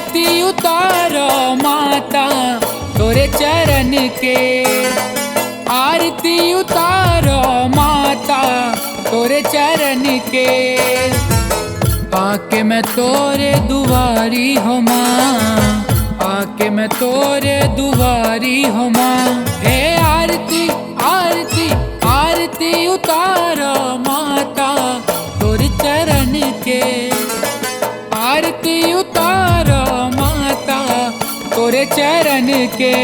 आरती उतारो माता तोरे चरण के, आरती उतारो माता तोरे चरण के। आके मैं तोरे दुआरी हो माँ, आके मैं तोरे दुआरी हो माँ। हे आरती आरती आरती उतारो माता तोरे चरण के, आरती उतारो माता तोरे चरण के।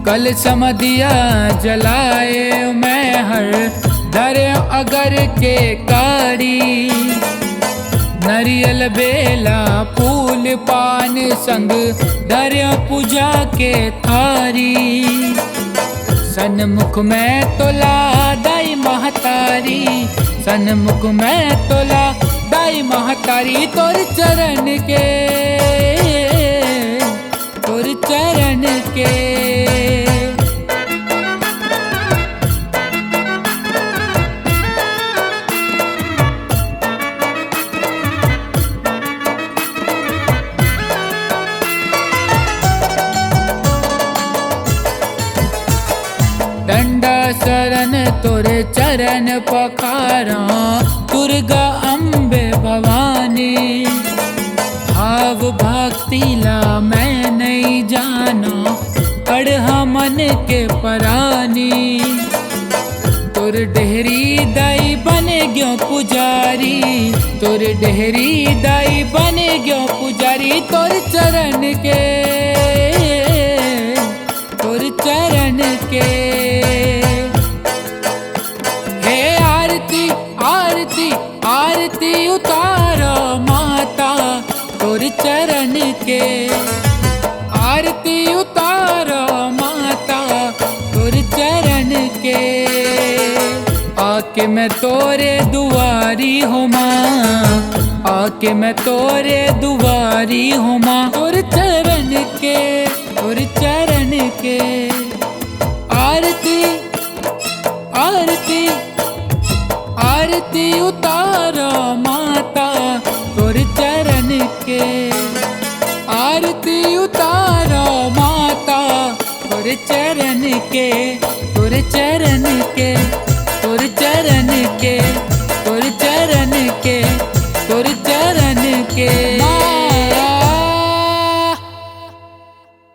कल समदिया जलाए मैं हर धर अगर के कारी, नरियल बेला फूल पान संग धर पूजा के थारी। सन्मुख में तोला दाई महतारी, सन्मुख में तोला दाई महतारी। तोर चरण के, तोर चरण के। डंडा शरण तोरे चरण पखारा, दुर्गा अम्बे भवानी। भाव भक्ति ला मैं नहीं जाना, कढ़ा मन के परानी। तोर डेहरी दाई बने गयो पुजारी, तोर डेहरी दाई बने गयो पुजारी। तोर चरण के, तोर चरण के। हे आरती आरती आरती उतारो माता तोर चरण के, आरती उतारो माता तोर चरण के। आके मैं तोरे दुआरी हो माँ, आके मैं तोरे दुआरी हो माँ। तोर चरण के, तोर चरण के। आरती आरती आरती उतारो माता तोर चरण के, आरती उतारो माता तोर चरण के, तोर चरण के, तोर चरण के, तोर चरण के, तोर चरण के।